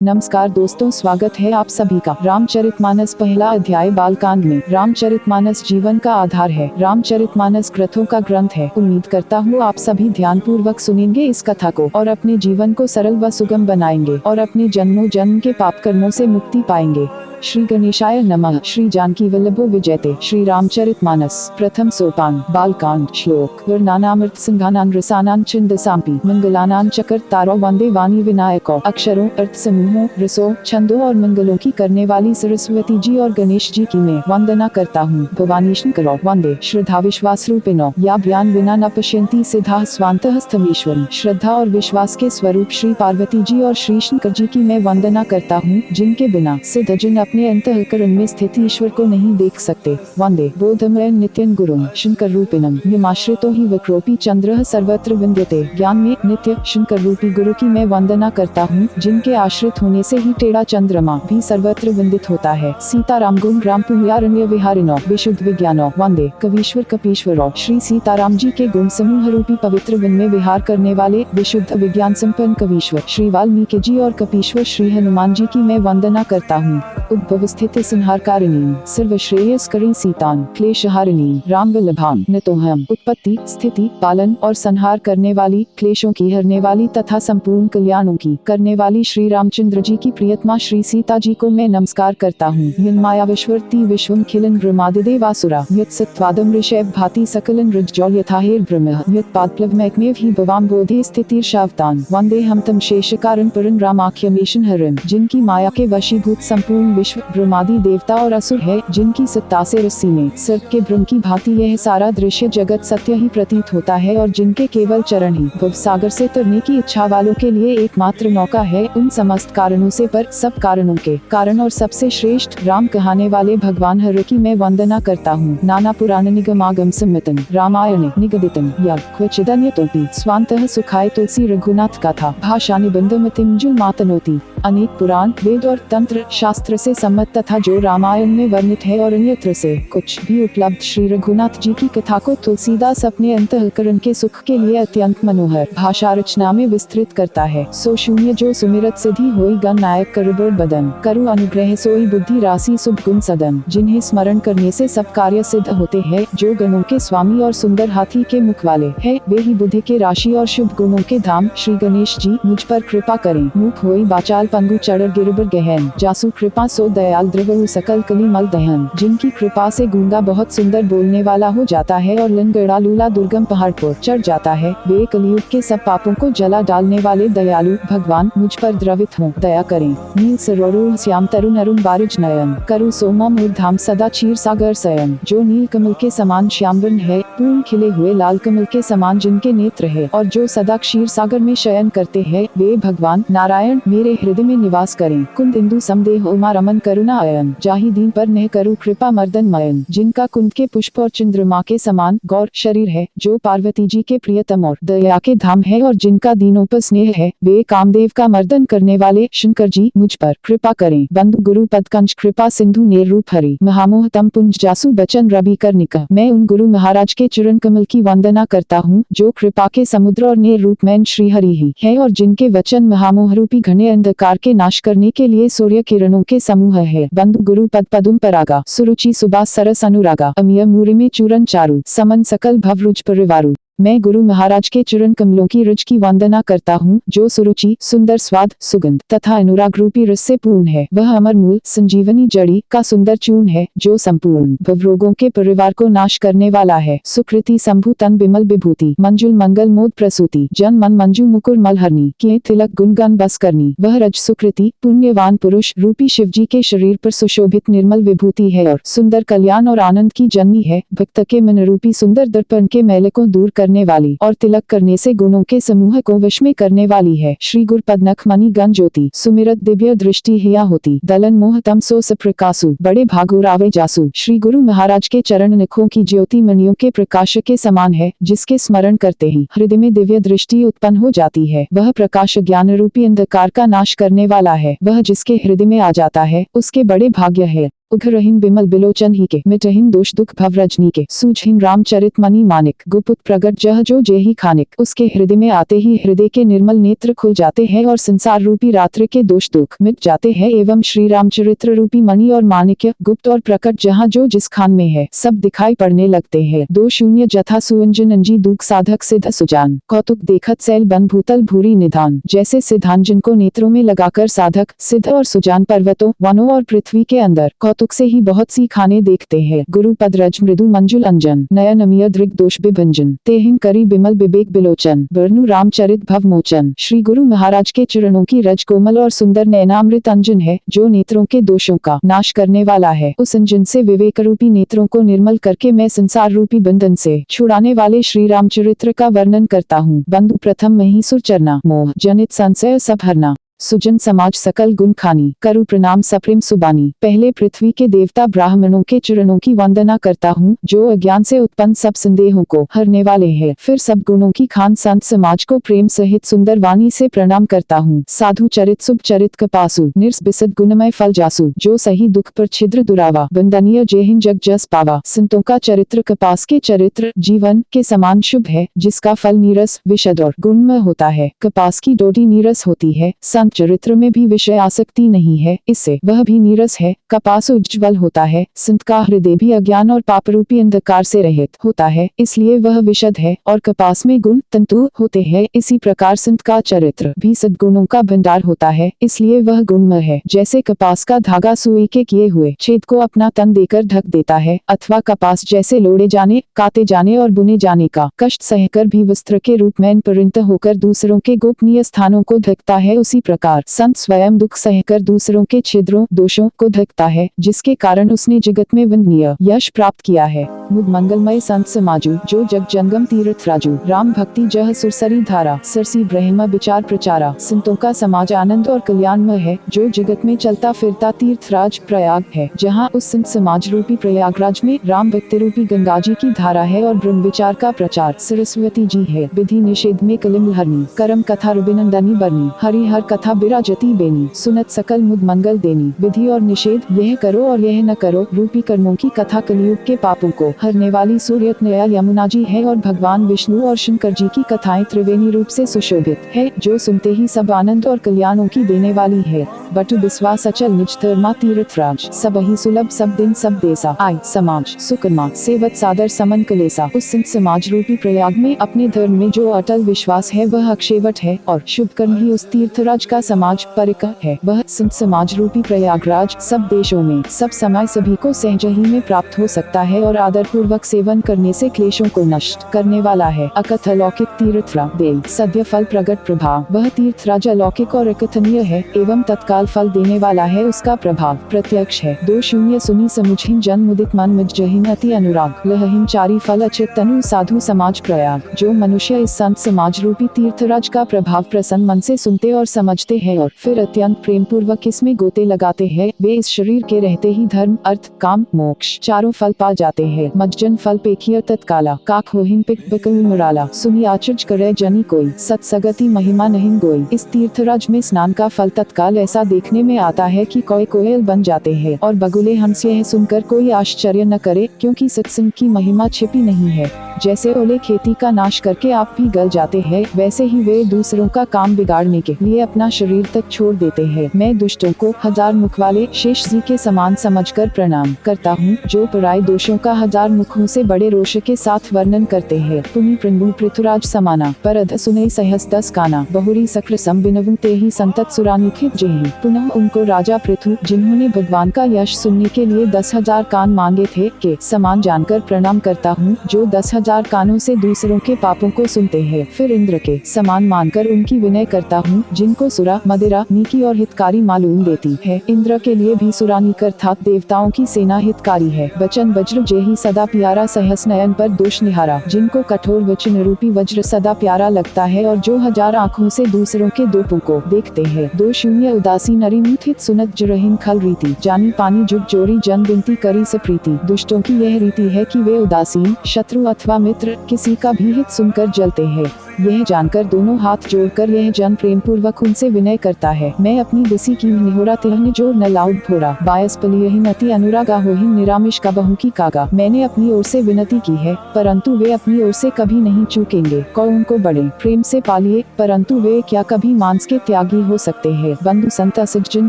नमस्कार दोस्तों, स्वागत है आप सभी का रामचरितमानस पहला अध्याय बालकांड में। रामचरितमानस जीवन का आधार है। रामचरितमानस ग्रंथों का ग्रंथ है। उम्मीद करता हूँ आप सभी ध्यानपूर्वक सुनेंगे इस कथा को और अपने जीवन को सरल व सुगम बनाएंगे और अपने जन्मों जन्म के पाप कर्मों से मुक्ति पाएंगे। श्री गणेशाय नमः। श्री जानकी वल्लभो विजयते। श्री रामचरितमानस प्रथम सोपान बालकांड। श्लोक वर्णानामृत सिंहानां रसानां छिंदसाम्पि मंगलानां चकर्तारो वंदे वाणी विनायको। अक्षरों, अर्थ समूहों, रसों, छंदों और मंगलों की करने वाली सरस्वती जी और गणेश जी की मैं वंदना करता हूँ। भवानीश करो वंदे श्रद्धा विश्वास रूपिणो या भ्यान विना न पश्यन्ति सिद्धा स्वांतः स्थमीश्वरी। श्रद्धा और विश्वास के स्वरूप श्री पार्वती जी और श्री शंकर जी की मैं वंदना करता हूँ, जिनके बिना सिद्ध जन अपने अंतःकरण में स्थित ईश्वर को नहीं देख सकते। वंदे बोधमय नित्यं गुरुं शंकर रूपिणं यमाश्रितो हि वक्रोपी चंद्रः सर्वत्र विंद्यते। ज्ञान में नित्य शंकर रूपी गुरु की मैं वंदना करता हूँ, जिनके आश्रित होने से ही टेढ़ा चंद्रमा भी सर्वत्र विंदित होता है। सीताराम गुण राम पुण्यारण्य विहारिणो विशुद्ध विज्ञानो। वंदे कवीश्वर कपीश्वरो। श्री सीताराम जी के गुण समूह रूपी पवित्र वन में विहार करने वाले विशुद्ध विज्ञान संपन्न कवीश्वर श्री वाल्मीकि जी और कपीश्वर श्री हनुमान जी की मैं वंदना करता हूँ। उद्भव स्थिति संहारकारिणी सर्वश्रेयस्करी सीतान क्लेशहारिणी राम वल्लभाम नतोहम। उत्पत्ति, स्थिति, पालन और संहार करने वाली, क्लेशों की हरने वाली तथा संपूर्ण कल्याणों की करने वाली श्री रामचंद्र जी की प्रियतमा श्री सीता जी को मैं नमस्कार करता हूँ। यन्माया विश्वर्ति विश्वम खिलन ब्रह्मादिदेवासुरा यत् सत्वादम ऋषभ भाति सकलन रज्जौल यथाहेर ब्रह्म यत् पादप्लवमैकमेव ही भवाम बोधे स्थितिर्षावतान। वंदे हम तम शेष कारण परन रामाख्यमेशन हरम। जिनकी माया के वशीभूत संपूर्ण विश्व ब्रह्मादि देवता और असुर है, जिनकी सत्ता से रस्सी में सर्प के भ्रम की भांति यह सारा दृश्य जगत सत्य ही प्रतीत होता है और जिनके केवल चरण ही भव सागर से तरने की इच्छा वालों के लिए एकमात्र नौका है। उन समस्त कारणों से पर सब कारणों के कारण और सबसे श्रेष्ठ राम कहने वाले भगवान हर की मैं वंदना करता हूँ। नाना पुराण निगमागम सम्मितन रामायणे निगदितन यज्ञ क्वचिदन्यतोपि स्वांतः सुखाय तुलसी रघुनाथ कथा भाषा निबंधमतिमजुल मातनोति। अनेक पुराण, वेद और तंत्र शास्त्र से सम्मत तथा जो रामायण में वर्णित है और अन्यत्र से कुछ भी उपलब्ध श्री रघुनाथ जी की कथा को तुलसीदास अपने अंतःकरण के सुख के लिए अत्यंत मनोहर भाषा रचना में विस्तृत करता है। सो शून्य जो सुमिरत सिद्धि होई गण नायक करबड़ बदन करु अनुग्रह सोई बुद्धि राशि शुभ गुण सदन। जिन्हें स्मरण करने से सब कार्य सिद्ध होते हैं, जो गणों के स्वामी और सुंदर हाथी के मुख वाले है, वे ही बुद्धि के राशि और शुभ गुणों के धाम। श्री गणेश जी मुझ पर कृपा करें। मुख होई बाचाल पंगु चढ़ गिरबर गहन जासु कृपा सो दयाल द्रवहु सकल कली मल दहन। जिनकी कृपा से गूंगा बहुत सुंदर बोलने वाला हो जाता है और लंगड़ा लूला दुर्गम पहाड़ पर चढ़ जाता है, वे कलयुग के सब पापों को जला डालने वाले दयालु भगवान मुझ पर द्रवित हों, दया करें। नील सरोरुह श्याम तरुण अरुण बारिज नयन करु सोमम धाम सदा क्षीर सागर सयन। जो नील कमल के समान श्यामवर्ण है, पूर्ण खिले हुए लाल कमल के समान जिनके नेत्र है और जो सदा क्षीर सागर में शयन करते हैं, वे भगवान नारायण मेरे हृदय में निवास करें। कुंद इंदु समदेह उमा रमन करुणा अयन जाहि दीन पर नह करु कृपा मर्दन मयन। जिनका कुंद के पुष्प और चंद्रमा के समान गौर शरीर है, जो पार्वती जी के प्रियतम और दया के धाम है और जिनका दीनों पर स्नेह है, वे कामदेव का मर्दन करने वाले शंकर जी मुझ पर कृपा करें। बंधु गुरु पद कंज कृपा सिंधु नेर रूप हरि महामोह तम पुंज जासु बचन रवि कर निका। मैं उन गुरु महाराज के चरण कमल की वंदना करता हूँ, जो कृपा के समुद्र और नेर रूप में श्री हरि ही है और जिनके वचन महामोह रूपी घने अंधकार के नाश करने के लिए सूर्य किरणों के समूह है। बंधु गुरु पद पदुम परागा सुरुचि सुबास सरस अनुरागा अमिय मूरि में चूरन चारु समन सकल भव रुज परिवारु। मैं गुरु महाराज के चरण कमलों की रुच की वंदना करता हूँ, जो सुरुचि सुंदर स्वाद सुगंध तथा अनुराग रूपी रस से पूर्ण है। वह अमर मूल संजीवनी जड़ी का सुंदर चूर्ण है, जो संपूर्ण भव रोगों के परिवार को नाश करने वाला है। सुकृति शंभु तन बिमल विभूति मंजुल मंगल मोद प्रसूति जन मन मंजू मुकुर मलहरनी किए तिलक गुणगान बस करनी। वह रज सुकृति पुण्यवान पुरुष रूपी शिव जी के शरीर पर सुशोभित निर्मल विभूति है और सुंदर कल्याण और आनंद की जननी है। भक्त के मन रूपी सुंदर दर्पण के मैले को दूर करने वाली और तिलक करने से गुणों के समूह को वश में करने वाली है। श्री गुर पदनख मणि गण ज्योति सुमिरत दिव्य दृष्टि हिया होती दलन मोह तम सो सप्रकाशु बड़े भागु रावे जासु। श्री गुरु महाराज के चरण नखों की ज्योति मणियों के प्रकाश के समान है, जिसके स्मरण करते ही हृदय में दिव्य दृष्टि उत्पन्न हो जाती है। वह प्रकाश ज्ञान रूपी अंधकार का नाश करने वाला है। वह जिसके हृदय में आ जाता है, उसके बड़े भाग्य है। उघरहीन बिमल बिलोचन ही के, मिटहीन दोष दुख भव रजनी के, सूझहीन रामचरित मणि मानिक, गुपुत प्रगट जह जो जेहि खानिक। उसके हृदय में आते ही हृदय के निर्मल नेत्र खुल जाते हैं और संसार रूपी रात्रि के दोष दुख मिट जाते हैं एवं श्री रामचरित्र रूपी मणि और माणिक्य गुप्त और प्रकट जहाँ जो जिस खान में है सब दिखाई पड़ने लगते हैं। दो शून्य जथा सुअंजन अंजी दूक साधक सिद्ध सुजान, कौतुक देखत सैल बन भूतल भूरी निधान। जैसे सिद्धांजन को नेत्रों में लगाकर साधक सिद्ध और सुजान पर्वतों वनों और पृथ्वी के अंदर कौतुक से ही बहुत सी खाने देखते हैं। गुरु पदरज मृदु मंजुल अंजन, नयन अमिय दृग दोष विभंजन, तेहिन करी बिमल बिबेक बिलोचन, वर्णु रामचरित भव मोचन। श्री गुरु महाराज के चरणों की रज कोमल और सुंदर नयनामृत अंजन है जो नेत्रों के दोषों का नाश करने वाला है। उस अंजन से विवेक रूपी नेत्रों को निर्मल करके मैं संसार रूपी बंधन से छुड़ाने वाले श्री रामचरित्र का वर्णन करता हूँ। बंधु प्रथम महीसुर चरना, मोह जनित संशय सब हरना, सुजन समाज सकल गुण खानी, करु प्रणाम सप्रेम सुबानी। पहले पृथ्वी के देवता ब्राह्मणों के चरणों की वंदना करता हूँ जो अज्ञान से उत्पन्न सब संदेहों को हरने वाले हैं। फिर सब गुणों की खान संत समाज को प्रेम सहित सुंदर वाणी से प्रणाम करता हूँ। साधु चरित शुभ चरित कपासु, निर्स बिसद गुणमय फल जासु, जो सही दुख पर छिद्र दुरावा, वंदनीय जेहिन जग जस पावा। संतों का चरित्र कपास के चरित्र जीवन के समान शुभ है जिसका फल नीरस विशद और गुणमय होता है। कपास की डोरी नीरस होती है, चरित्र में भी विषय आसक्ति नहीं है, इससे वह भी नीरस है। कपास उज्ज्वल होता है, संत का हृदय भी अज्ञान और पाप रूपी अंधकार से रहित होता है, इसलिए वह विशद है और कपास में गुण तंतु होते हैं। इसी प्रकार संत का चरित्र भी सद्गुणों का भंडार होता है, इसलिए वह गुणमय है। जैसे कपास का धागा सुई के किए हुए छेद को अपना तन देकर ढक देता है, अथवा कपास जैसे लोड़े जाने काते जाने और बुने जाने का कष्ट सहकर भी वस्त्र के रूप में परिणत होकर दूसरों के गोपनीय स्थानों को ढकता है, उसी प्रकार संत स्वयं दुख सहकर दूसरों के छिद्रों दोषों को ढकता है, जिसके कारण उसने जगत में वंदनीय यश प्राप्त किया है। मुद मंगलमय संत समाजू, जो जग जंगम तीर्थ राजू, राम भक्ति जह सुरसरी धारा, सरसी ब्रह्म विचार प्रचारा। संतों का समाज आनंद और कल्याणमय है, जो जगत में चलता फिरता तीर्थराज प्रयाग है, जहाँ उस संत समाज रूपी प्रयागराज में राम भक्ति रूपी गंगा जी की धारा है और ब्रह्म विचार का प्रचार सरस्वती जी है। विधि निषेध में कलिम हरनी, करम कथा रुबिनंदनी बरनी, हरि हर कथा बिराजती बेनी, सुनत सकल मुद मंगल देनी। विधि और निषेध, यह करो और यह न करो रूपी कर्मों की कथा कलयुग के पापों को हरने वाली सूर्यतनया यमुना जी है और भगवान विष्णु और शंकर जी की कथाएं त्रिवेणी रूप से सुशोभित है, जो सुनते ही सब आनंद और कल्याणों की देने वाली है। बटु विश्वास अचल निज धर्मा तीर्थराज, सब ही सुलभ सब दिन सब देसा। आय समाज सुकर्मा सेवत सादर समन कलेसा। उस संत समाज रूपी प्रयाग में अपने धर्म में जो अटल विश्वास है वह अक्षयवट है और शुभ कर्म ही उस तीर्थराज का समाज परिकर है। वह संत समाज रूपी प्रयागराज सब देशों में सब समय सभी को सहजही में प्राप्त हो सकता है और आदर पूर्वक सेवन करने से क्लेशों को नष्ट करने वाला है। अकथ अलौकिक तीर्थरा देव सद्य फल प्रगट प्रभाव। वह तीर्थराज अलौकिक और अकथनीय है एवं तत्काल फल देने वाला है, उसका प्रभाव प्रत्यक्ष है। दो शून्य सुनी समुझहीन जन मुदित मन मज्जहीन अति अनुराग, लहहीन चारी फल अचित तनु साधु समाज प्रयाग। जो मनुष्य इस संत समाज रूपी तीर्थराज का प्रभाव प्रसन्न मन से सुनते और समझते हैं और फिर अत्यंत प्रेम पूर्वक इसमें गोते लगाते हैं, वे इस शरीर के रहते ही धर्म अर्थ काम मोक्ष चारों फल पा जाते हैं। मज्जन फल पेखिय तत्काला, काक होहिन पिक बकल मुराला, सुनी आचर्ज करे जनी कोई, सत्सगति महिमा नहीं गोई। इस तीर्थराज में स्नान का फल तत्काल ऐसा देखने में आता है कि कोई कोयल बन जाते हैं और बगुले हंस। यह सुनकर कोई आश्चर्य न करे, क्योंकि सत्संग की महिमा छिपी नहीं है। जैसे ओले खेती का नाश करके आप भी गल जाते हैं, वैसे ही वे दूसरों का काम बिगाड़ने के लिए अपना शरीर तक छोड़ देते हैं। मैं दुष्टों को हजार मुख वाले शेष जी के समान समझकर प्रणाम करता हूँ, जो पराये दोषों का हजार मुखों से बड़े रोष के साथ वर्णन करते हैं। पुनि प्रभु पृथुराज समाना, पर अध सुने सहस दस काना, बहुरी सक्र सम बिनवु ते ही संतत सुरानुखित जेहि। पुनः उनको राजा पृथु, जिन्होंने भगवान का यश सुनने के लिए 10,000 कान मांगे थे, के समान जानकर प्रणाम करता हूँ, जो 10,000 कानों से दूसरों के पापों को सुनते हैं। फिर इंद्र के समान मानकर उनकी विनय करता हूँ, जिनको सुरा मदिरा नीकी और हितकारी मालूम देती है। इंद्र के लिए भी सुरानीक अर्थात देवताओं की सेना हितकारी है। वचन वज्र जेहि सदा प्यारा, सहस नयन पर दोष निहारा। जिनको कठोर वचन रूपी वज्र सदा प्यारा लगता है और जो हजार आँखों से दूसरों के दोषों को देखते हैं। दो शून्य उदासी नरी हित सुनत जरहीन खल रीति, जानी पानी जुग जोरी जन बिनती करी सप्रीति। दुष्टों की यह रीति है कि वे उदासीन शत्रु अथवा मित्र किसी का भी हित सुनकर जलते हैं। यह जानकर दोनों हाथ जोड़कर यह जन प्रेम पूर्वक उनसे विनय करता है, मैं अपनी दिसी की निहोरा तिहने जो न लाउड भोरा बायस पलियहि नति अनुरागा होहि निरामिष का बहु की कागा। मैंने अपनी ओर से विनती की है, परंतु वे अपनी ओर से कभी नहीं चूकेंगे। कौ उनको बड़े प्रेम से पालिए, परंतु वे क्या कभी मांस के त्यागी हो सकते हैं। बंधु संत असजन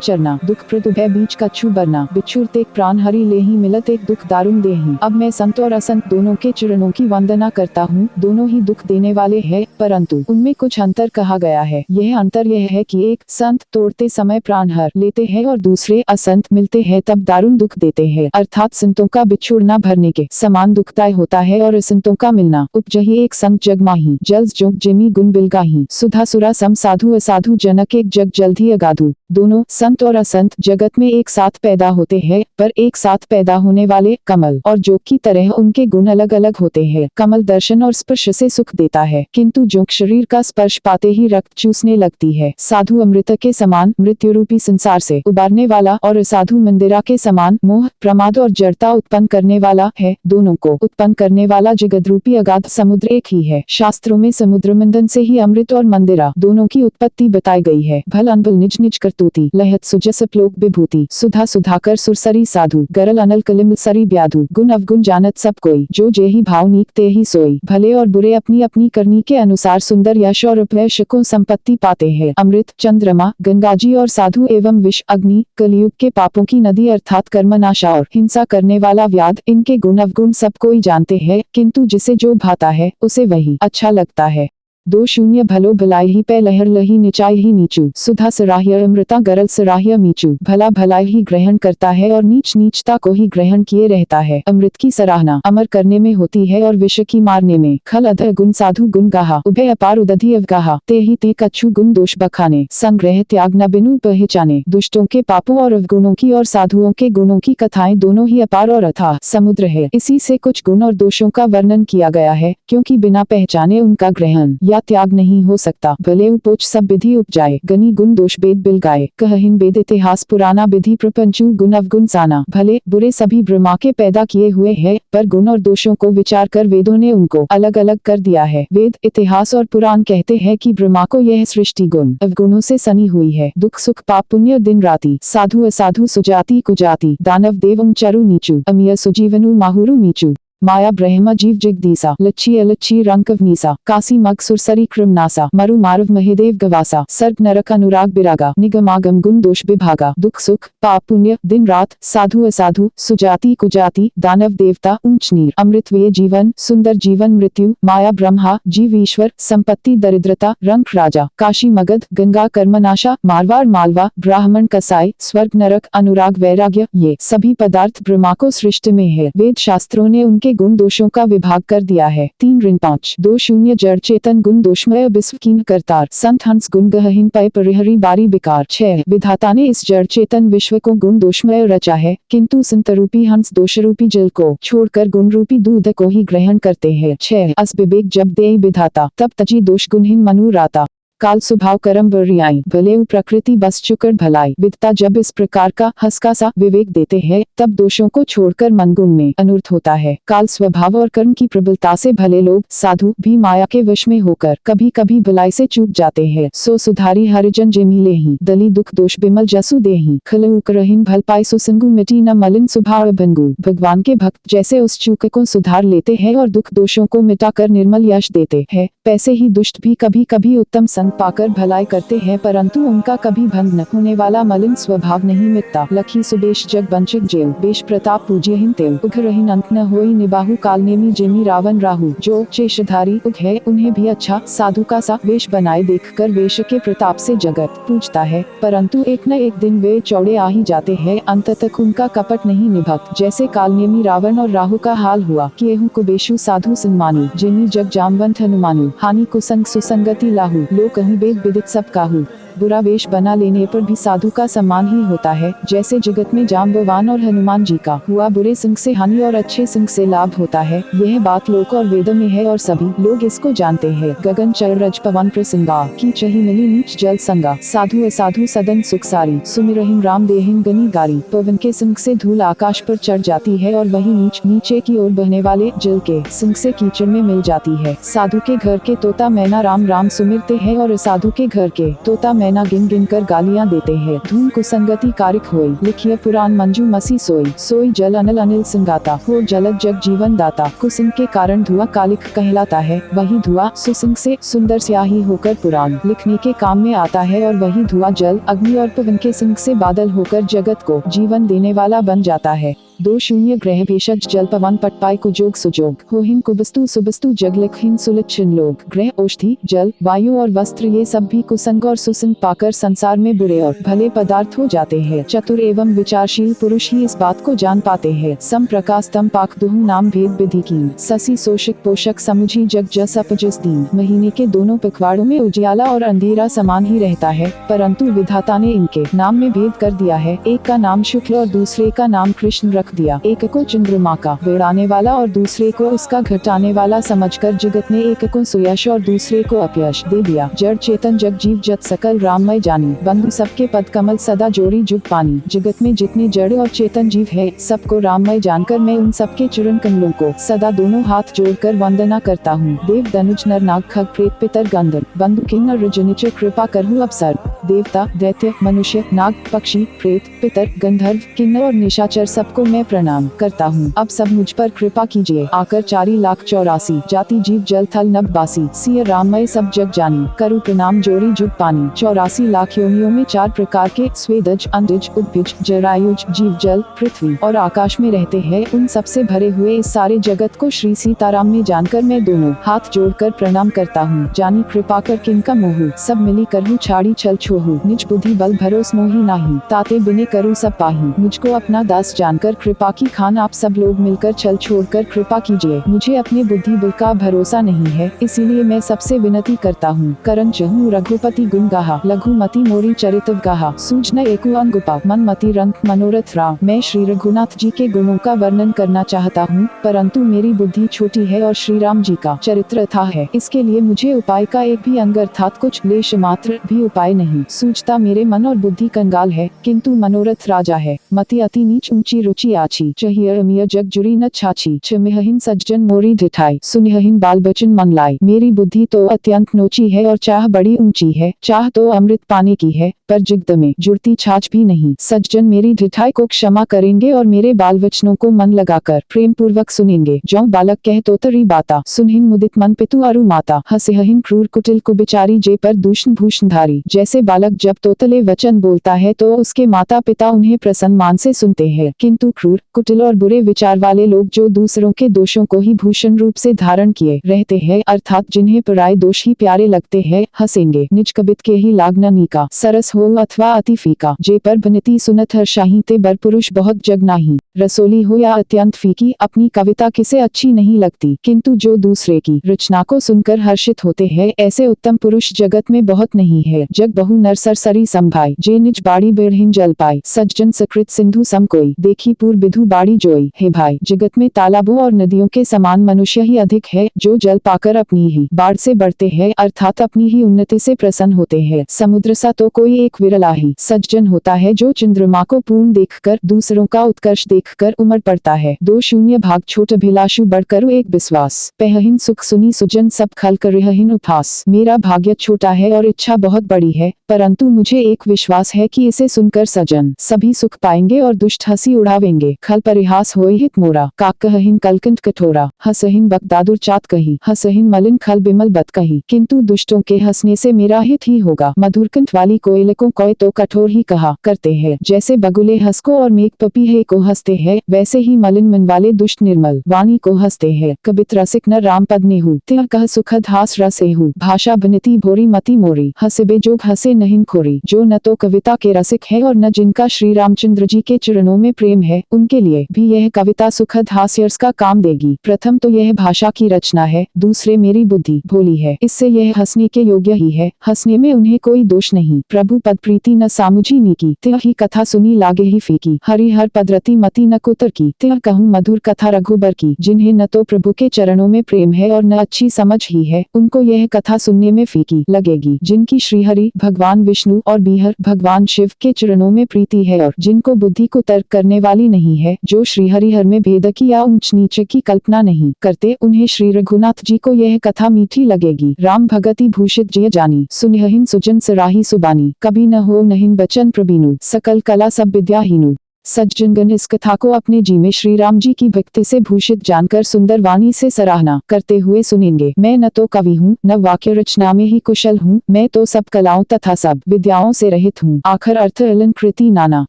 चरना दुख प्रदु है बीच कछु बरना बिच्छुर तेक प्राण हरि लेहि मिलत एक दुख दारुण देहि। अब मैं संत और असंत दोनों के चरणों की वंदना करता हूँ। दोनों ही दुख देने वाले हैं, परंतु उनमें कुछ अंतर कहा गया है। यह अंतर यह है कि एक संत तोड़ते समय प्राण हर लेते हैं और दूसरे असंत मिलते हैं तब दारुण दुख देते हैं। अर्थात संतों का बिछुड़ना भरने के समान दुखदाय होता है और असंतों का मिलना उपजही एक संग जगमाही जल्द जोग जिमी गुण बिलगाही सुधा सुरा सम साधु असाधु जनक एक जग जल्दी अगाधु। दोनों संत और असंत जगत में एक साथ पैदा होते हैं, पर एक साथ पैदा होने वाले कमल और जोग की तरह उनके गुण अलग अलग होते हैं। कमल दर्शन और स्पर्श से सुख देता है, किंतु जोग शरीर का स्पर्श पाते ही रक्त चूसने लगती है। साधु अमृत के समान मृत्यु रूपी संसार से उबारने वाला और असाधु मंदिरा के समान मोह प्रमाद और जड़ता उत्पन्न करने वाला है। दोनों को उत्पन्न करने वाला जगत रूपी अगाध समुद्र एक ही है। शास्त्रों में समुद्र मंदन से ही अमृत और मंदिरा दोनों की उत्पत्ति बताई गई है। भल अनबल निज निज करतूती लहत सुजस प्लोक विभूति सुधा सुधाकर सुरसरी साधु गरल अनल कलिम सरी ब्याधु गुण अवगुण जानत सब कोई जो जेहि भाव नीक ते ही सोई। भले और बुरे अपनी अपनी करनी के अनुसार सुंदर यश और उपयश को संपत्ति पाते हैं। अमृत चंद्रमा गंगाजी और साधु एवं विष अग्नि कलयुग के पापों की नदी अर्थात कर्मनाशा और हिंसा करने वाला व्याध इनके गुण अवगुण सब कोई जानते हैं, किंतु जिसे जो भाता है उसे वही अच्छा लगता है। 2 भलो भलाई ही पै लहर लही निचाई ही नीचू सुधा सराह्य अमृता गरल सराह्य मीचू। भला भलाई ही ग्रहण करता है और नीच नीचता को ही ग्रहण किए रहता है। अमृत की सराहना अमर करने में होती है और विष की मारने में। खल अधर गुण साधु गुण गाहा उभय अपार उदधि अवगाहा ते ही ते कछु गुण दोष बखाने संग्रह त्याग न बिनु पहचाने। दुष्टों के पापों और अवगुणों की और साधुओं के गुणों की कथाएं दोनों ही अपार और अथाह समुद्र है। इसी से कुछ गुण और दोषों का वर्णन किया गया है, क्योंकि बिना पहचाने उनका ग्रहण या त्याग नहीं हो सकता। भले उपोच सब विधि उपजाए गनी गुण दोष वेद बिल गाए कहहिन वेद इतिहास पुराना विधि प्रपंचु गुण अवगुण साना। भले बुरे सभी ब्रह्मा के पैदा किए हुए हैं, पर गुण और दोषों को विचार कर वेदों ने उनको अलग अलग कर दिया है। वेद इतिहास और पुराण कहते हैं कि ब्रह्मा को यह सृष्टि गुण अवगुणों से सनी हुई है। दुख सुख पाप पुण्य दिन राति साधु असाधु सुजाति कुजाति दानव देवं चरु नीचू अमीय सुजीवनु माहुरु मीचू। माया ब्रह्म जीव जगदीसा लच्छी अलच्छी रंकवनीसा काशी मग सुरसरी कृमनासा मरु मारव महेदेव गवासा सर्ग नरक अनुराग बिरागा निगमागम गुण दोष विभागा। दुख सुख पाप पुण्य दिन रात साधु असाधु सुजाति कुजाति दानव देवता ऊंच नीर अमृत वे जीवन सुंदर जीवन मृत्यु माया ब्रह्मा जीव ईश्वर संपत्ति दरिद्रता रंक राजा काशी मगध गंगा कर्मनाशा मारवाड़ मालवा ब्राह्मण कसाई स्वर्ग नरक अनुराग वैराग्य ये सभी पदार्थ ब्रह्मा को सृष्टि में है। वेद शास्त्रों ने उनके गुण दोषों का विभाग कर दिया है। 3-5 2 जड़ चेतन गुण दोषमय विश्व कीन करतार संत हंस गुण गहहीन पय परिहरी बारी बिकार। 6 विधाता ने इस जड़ चेतन विश्व को गुण दोषमय रचा है, किंतु संत रूपी हंस दोष रूपी जल को छोड़कर गुण रूपी दूध को ही ग्रहण करते हैं। 6 अस विवेक जब दे विधाता तब तजी दोष गुणहीन मनु राता काल स्वभाव करम बरियाई भले प्रकृति बस चुकर भलाई। विदता जब इस प्रकार का हंसका सा विवेक देते हैं, तब दोषों को छोड़कर मन गुण में अनूर्थ होता है। काल स्वभाव और कर्म की प्रबलता से भले लोग साधु भी माया के वश में होकर कभी कभी भलाई से चूक जाते हैं। सो सुधारी हरिजन जेमिले ही दली दुख दोष बिमल जसु देही खलु करहीन भल पाई सुसंगु मिटी न मलिन स्वभाव भंगु। भगवान के भक्त जैसे उस चूक को सुधार लेते हैं और दुख दोषों को मिटाकर निर्मल यश देते हैं, पैसे ही दुष्ट भी कभी कभी उत्तम संग पाकर भलाई करते हैं, परंतु उनका कभी भंग न होने वाला मलिन स्वभाव नहीं मिटता। लखी सुबेश जग बंचिक जेव बेश प्रताप पूज्यहीन तेव उघ रहीन अंत न होई निबाहु काल नेमी जेमी रावण राहु। जो चेशधारी उघ है उन्हें भी अच्छा साधु का सा वेश बनाए देखकर वेश के प्रताप से जगत पूजता है, परंतु एक न एक दिन वे चौड़े आ ही जाते हैं। अंत तक उनका कपट नहीं निभत। जैसे काल नेमी रावण और राहु का हाल हुआ कि एहु कुबेशु साधु सन्मानु जेमी जग जामवंत हनुमानु हानि कुसंग सुसंगति लाहु लोक कहूँ वेद विदित सब काहू। बुरा वेश बना लेने पर भी साधु का सम्मान ही होता है, जैसे जगत में जाम्बवान और हनुमान जी का हुआ बुरे सिंह से हानि और अच्छे सिंह से लाभ होता है। यह बात लोक और वेद में है और सभी लोग इसको जानते हैं। गगन चर रज पवन प्रसंगा की चही मिली नीच जल संगा, साधु असाधु सदन सुख सारी, सुमिरहिन राम देहिन गनी गारी। पवन के सिंह से धूल आकाश पर चढ़ जाती है और वही नीचे की ओर बहने वाले जल के सिंह से कीचड़ में मिल जाती है। साधु के घर के तोता मैना राम राम सुमिरते हैं और असाधु के घर के तोता मैना गिन गिन कर गालियाँ देते हैं। धूम कुसंगति कारिक होई, लिखिए पुराण मंजू मसी सोई, सोई जल अनल अनिल सिंगाता, हो जलद जग जीवन दाता। कुसिंग के कारण धुआं कालिक कहलाता है, वही धुआं सुसिंग से सुंदर स्याही होकर पुराण लिखने के काम में आता है और वही धुआं जल अग्नि और पवन के सिंह से बादल होकर जगत को जीवन देने वाला बन जाता है। 2 ग्रह भेषज जल पवन पटपाय कुजोग सुजोग, होहिन कुबस्तु सुबस्तु जग लिखहिन सुलक्षण लोग। ग्रह औषधि जल वायु और वस्त्र ये सब भी कुसंग और सुसंग पाकर संसार में बुरे और भले पदार्थ हो जाते हैं। चतुर एवं विचारशील पुरुष ही इस बात को जान पाते हैं। सम प्रकाश तम पाक दुहु नाम भेद विधि कीन, ससी सोशक पोषक समुझी जग जस अपजस दीन। महीने के दोनों पखवाड़ों में उजियाला और अंधेरा समान ही रहता है, परंतु विधाता ने इनके नाम में भेद कर दिया है। एक का नाम शुक्ल और दूसरे का नाम कृष्ण रख दिया। एक को चंद्रमा का बेड़ाने वाला और दूसरे को उसका घटाने वाला समझकर जगत ने एक को सुयश और दूसरे को अपयश दे दिया। जड़ चेतन जग जीव जत सकल राममय जानी, बंधु सबके पद कमल सदा जोड़ी जुग पानी। जगत में जितने जड़ और चेतन जीव है, सबको राममय जानकर मैं उन सबके चरण कमलों को सदा दोनों हाथ जोड़कर वंदना करता हूँ। देव दनुज नर नाग खग प्रेत पितर गंधर्व, बंधु किन्नर रजनिच कृपा करहु अवसर। देवता दैत्य मनुष्य नाग पक्षी प्रेत पितर गंधर्व किन्नर और निशाचर सबको मैं प्रणाम करता हूँ। अब सब मुझ पर कृपा कीजिए। आकर 4,84,00,000 जाति जीव जल थल नभ बासी, सिय राममय सब जग जानी, करु प्रणाम जोड़ी जुग पानी। 84 लाख योनियों में 4 प्रकार के स्वेदज अंडज उद्भिज जरायुज जीव जल पृथ्वी और आकाश में रहते हैं। उन सबसे भरे हुए इस सारे जगत को श्री सीताराम में जानकर मैं दोनों हाथ जोड़कर प्रणाम करता हूँ। जानी कृपा कर किनका मोहू, सब मिली करहु छाड़ी छल छोहू। निज बुद्धि बल भरोस मोही नाही, ताते बिने करू सब पाही। मुझको अपना दास जानकर कृपा की खान आप सब लोग मिलकर छल छोड़कर कृपा कीजिए। मुझे अपने बुद्धि बल का भरोसा नहीं है, इसीलिए मैं सबसे विनती करता हूँ। करण चहु रघुपति गुण गाहा, लघुमति मोरी चरित गाहा। सूझन एकु अंगुपा, मन मति रंग मनोरथ राम। मैं श्री रघुनाथ जी के गुणों का वर्णन करना चाहता हूँ, परंतु मेरी बुद्धि छोटी है और श्री राम जी का चरित्र अथाह है। इसके लिए मुझे उपाय का एक भी अंग अर्थात कुछ लेश मात्र भी उपाय नहीं सूझता। मेरे मन और बुद्धि कंगाल है, किंतु मनोरथ राजा है। मति अति नीच ऊंची रुचि आछी, चाहिए अमीय जग जुरी न छाछी। छमिहहीन सज्जन मोरी ढिठाई, सुनिहहीन बाल बचन मन लाई। मेरी बुद्धि तो अत्यंत नोची है और चाह बड़ी ऊंची है। चाह तो अमृत पाने की है, पर जिग्द में जुड़ती छाछ भी नहीं। सज्जन मेरी ढिठाई को क्षमा करेंगे और मेरे बाल वचनों को मन लगाकर प्रेम पूर्वक सुनेंगे। जो बालक कह तोतरी बाता, सुनहिन मुदित मन पितु अरु माता। हसेहहीन क्रूर कुटिल कुबिचारी, जे पर दूषण भूषण धारी। जैसे बालक जब तोतले वचन बोलता है तो उसके माता पिता उन्हें प्रसन्न मान से सुनते हैं, किंतु क्रूर कुटिल और बुरे विचार वाले लोग जो दूसरों के दोषों को ही भूषण रूप से धारण किए रहते हैं, अर्थात जिन्हें पराये दोष ही प्यारे लगते हैं, हंसेंगे। निज कबित के ही लागना नीका, सरस हो अथवा अति फीका। जे पर भनिति सुनत हर्षाही, ते बर पुरुष बहुत जग नाही। रसोली हो या अत्यंत फीकी, अपनी कविता किसे अच्छी नहीं लगती, किंतु जो दूसरे की रचना को सुनकर हर्षित होते हैं, ऐसे उत्तम पुरुष जगत में बहुत नहीं है। जग बहु नर सरसरी संभाई, जे निज बाड़ी बेढ़हिन जल पाई। सज्जन सकृत सिंधु सम कोई, देखी पूर बिधु बाड़ी जोई। हे भाई, जगत में तालाबों और नदियों के समान मनुष्य ही अधिक है, जो जल पाकर अपनी ही बाढ़ से बढ़ते हैं, अर्थात अपनी ही उन्नति से प्रसन्न होते हैं। समुद्र सा तो कोई एक विरला ही सज्जन होता है, जो चंद्रमा को पूर्ण देखकर दूसरों का उत्कर्ष देखकर उमड़ पड़ता है। 2 भाग छोट अभिलाषु बढ़कर एक विश्वास। पहहिन सुख सुनी सुजन सब खल करहिन उपहास। मेरा भाग्य छोटा है और इच्छा बहुत बड़ी है, परंतु मुझे एक विश्वास है कि इसे सुनकर सजन सभी सुख पाएंगे और दुष्ट हंसी उड़ावेंगे। खल परिहास होई हित मोरा, काक कहहिन कलकंठ कठोरा। हसहिन बकदादुर चात कही, हसहिन मलिन खल बिमल बत कही। किंतु दुष्टों के हंसने से मेरा हित ही होगा। मधुरकंठ वाली कोयले को कोय तो कठोर ही कहा करते हैं, जैसे बगुले हंस को और मेघ पपीहे को हंसते हैं, वैसे ही मलिन मन वाले दुष्ट निर्मल वाणी को हंसते हैं। कबित रसिक न राम पद नेहु, त्यह कह सुखद हास रसेहु। भाषा बनिति भोरी मति मोरी, हंसबे जोग हंसे नहीं खोरी। जो न तो कविता के रसिक है और न जिनका श्री रामचंद्र जी के चरणों में प्रेम है, उनके लिए भी यह कविता सुखद हास्यरस का काम देगी। प्रथम तो यह भाषा की रचना है, दूसरे मेरी बुद्धि भोली है, इससे यह हंसने के योग्य ही है। हंसने में उन्हें कोई दोष नहीं। प्रभु पद प्रीति न सामुझी नीकी, त्यह ही कथा सुनी लागे ही फीकी। हरिहर पदरति मति न कुतर की, त्यह कहूँ मधुर कथा रघुबर की। जिन्हें न तो प्रभु के चरणों में प्रेम है और न अच्छी समझ ही है, उनको यह कथा सुनने में फीकी लगेगी। जिनकी श्रीहरि भगवान विष्णु और बीहर भगवान शिव के चरणों में प्रीति है और जिनको बुद्धि को तर्क करने वाली नहीं है, जो श्रीहरिहर में भेद की या ऊंच नीचे की कल्पना नहीं करते, उन्हें श्री रघुनाथ जी को यह कथा मीठी लगेगी। राम भगति भूषित जय जानी, सुनिहिन सुजन सराही सुबानी। कभी न हो नहिन बचन प्रबीनु, सकल कला सब विद्याहीनु। सज्जनगण इस कथा को अपने जी में श्री राम जी की भक्ति से भूषित जानकर सुंदर वाणी से सराहना करते हुए सुनेंगे। मैं न तो कवि हूँ, न वाक्य रचना में ही कुशल हूँ, मैं तो सब कलाओं तथा सब विद्याओं से रहित हूँ। आखर अर्थ अलंकृति नाना,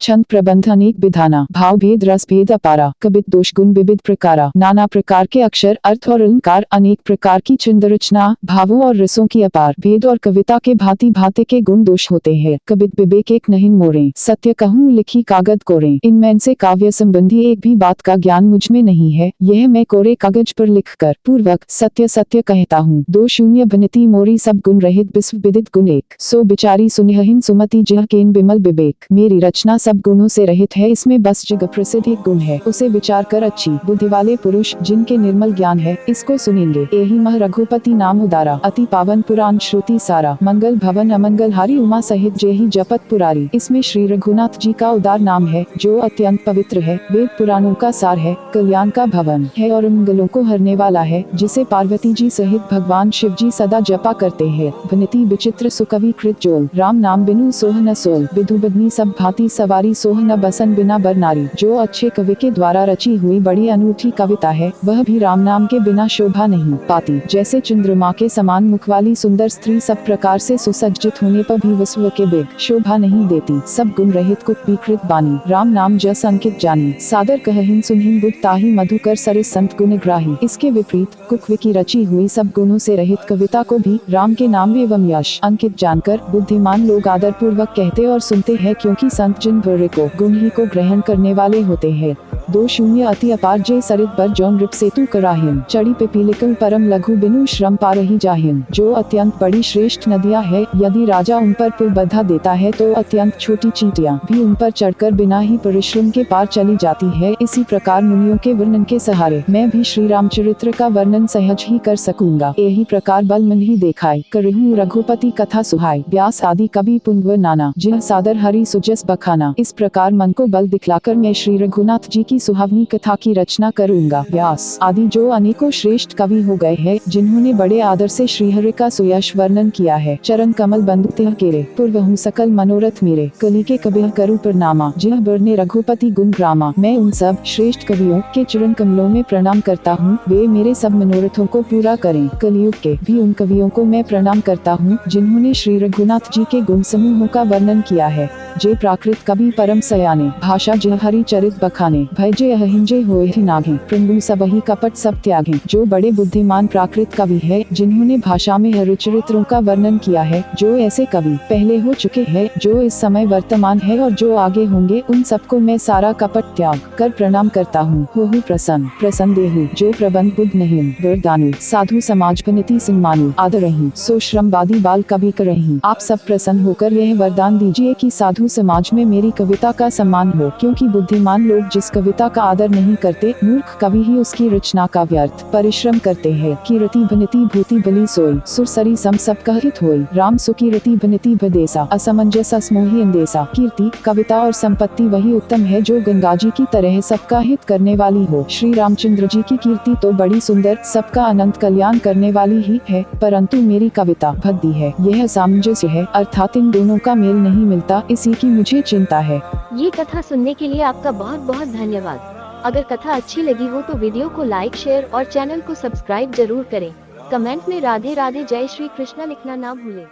छंद प्रबंध अनेक विधाना। भाव भेद रस भेद अपारा, कबित दोष गुण विविध प्रकारा। नाना प्रकार के अक्षर अर्थ और अलंकार, अनेक प्रकार की छंद रचना, भावों और रसों की अपार भेद और कविता के भांति भांति के गुण दोष होते हैं। कबित विवेक एक नहीं मोरे, सत्य कहूँ लिखी कागज कोरे। इनमें से काव्य संबंधी एक भी बात का ज्ञान मुझ में नहीं है, यह मैं कोरे कागज पर लिखकर पूर्वक सत्य सत्य कहता हूँ। दो शून्य बनिति मोरी सब गुण रहित विश्व विदित गुण एक। सो बिचारी सुनिहिन सुमति जह केन बिमल विवेक। मेरी रचना सब गुणों से रहित है, इसमें बस जग प्रसिद्ध एक गुण है, उसे विचार कर अच्छी बुद्धि वाले पुरुष जिनके निर्मल ज्ञान है, इसको सुनेंगे। यही मह रघुपति नाम उदारा, अति पावन पुराण श्रुति सारा। मंगल भवन अमंगल हारी, उमा सहित जेहि जपत पुरारी। इसमें श्री रघुनाथ जी का उदार नाम है, जो अत्यंत पवित्र है, वेद पुराणों का सार है, कल्याण का भवन है और मंगलों को हरने वाला है, जिसे पार्वती जी सहित भगवान शिव जी सदा जपा करते हैं। भनिति विचित्र सुकवि कृत जोल, राम नाम बिनु सोह न सोल। विधु बदनी सब भांति सवारी, सोह न बसन बिना बर नारी। जो अच्छे कवि के द्वारा रची हुई बड़ी अनूठी कविता है, वह भी राम नाम के बिना शोभा नहीं पाती। जैसे चंद्रमा के समान मुख वाली सुंदर स्त्री सब प्रकार से सुसज्जित होने पर भी विश्व के बेग शोभा नहीं देती। सब गुण रहित कुत्विकृत बानी, राम नाम जस अंकित जानी। सादर कहहिन सुनहिन बुध ताही, मधुकर सरिस संत गुण ग्राही। इसके विपरीत कुकवी की रची हुई सब गुणों से रहित कविता को भी राम के नाम एवं यश अंकित जानकर बुद्धिमान लोग आदर पूर्वक कहते और सुनते हैं, क्योंकि संत जिन वर्य को गुण ही को ग्रहण करने वाले होते हैं। दो शून्य अति अपार जय सरित बर जौन रिप सेतु कराहिन। चढ़ी पिपीलिकल परम लघु बिनु श्रम पारही जाहिन। जो अत्यंत बड़ी श्रेष्ठ नदियाँ है, यदि राजा उन पर पुल बधा देता है तो अत्यंत छोटी चींटियाँ भी उन पर चढ़कर बिना ही परिश्रम के पार चली जाती है। इसी प्रकार मुनियों के वर्णन के सहारे मैं भी श्री रामचरित्र का वर्णन सहज ही कर सकूंगा। यही प्रकार बल मन ही देखाय, करहूँ रघुपति कथा सुहाय। व्यास आदि कवि पुंगव नाना, जिह सादर हरि सुजस बखाना। इस प्रकार मन को बल दिखलाकर मैं श्री रघुनाथ जी की सुहावनी कथा की रचना करूंगा। व्यास आदि जो अनेकों श्रेष्ठ कवि हो गए हैं, जिन्होंने बड़े आदर से श्रीहरि का सुयश वर्णन किया है। चरण कमल बंधु तिह केरे, पूर्वहु सकल मनोरथ मेरे। कली के कबीह करु प्रणामा, जिह बरने रघुपति गुण ग्रामा। मैं उन सब श्रेष्ठ कवियों के चरण कमलों में प्रणाम करता हूँ, वे मेरे सब मनोरथों को पूरा करें। कलयुग के भी उन कवियों को मैं प्रणाम करता हूँ, जिन्होंने श्री रघुनाथ जी के गुण समूहों का वर्णन किया है। जे प्राकृत कवि परम सयाने, भाषा जिह हरि चरित बखाने। भय जे अहिंजे होए ही नागे, प्रभु सबहि कपट सब त्यागे। जो बड़े बुद्धिमान प्राकृत कवि है, जिन्होंने भाषा में हरि चरित्रों का वर्णन किया है। जो ऐसे कवि पहले हो चुके हैं, जो इस समय वर्तमान है और जो आगे होंगे, उन सबको मैं सारा कपट त्याग कर प्रणाम करता हूँ। हो प्रसन्न प्रसन्न देहु, जो प्रबंध बुद्ध नहीं वरदानु। साधु समाज पनिति सम्मानु, आदर रही सो श्रमवादी बाल कवि करही। आप सब प्रसन्न होकर यह वरदान दीजिए कि साधु समाज में मेरी कविता का सम्मान हो, क्योंकि बुद्धिमान लोग जिस कविता का आदर नहीं करते, मूर्ख कवि ही उसकी रचना का व्यर्थ परिश्रम करते हैं। कीर्ति बनिति भूति बलि सोई, सुरसरी सम सब कहत होई। राम सुकीर्ति बनिति बदेसा, असमंजस असमोही अंदेसा। कीर्ति कविता और संपत्ति वही उत्तम है जो गंगा जी की तरह सबका हित करने वाली हो। श्री रामचंद्र जी की कीर्ति तो बड़ी सुंदर, सबका अनंत कल्याण करने वाली ही है, परंतु मेरी कविता भद्दी है। यह सामंजस्य है, अर्थात इन दोनों का मेल नहीं मिलता, इसी की मुझे चिंता है। ये कथा सुनने के लिए आपका बहुत बहुत धन्यवाद। अगर कथा अच्छी लगी हो तो वीडियो को लाइक, शेयर और चैनल को सब्सक्राइब जरूर करें। कमेंट में राधे राधे जय श्री कृष्णा लिखना ना भूलें।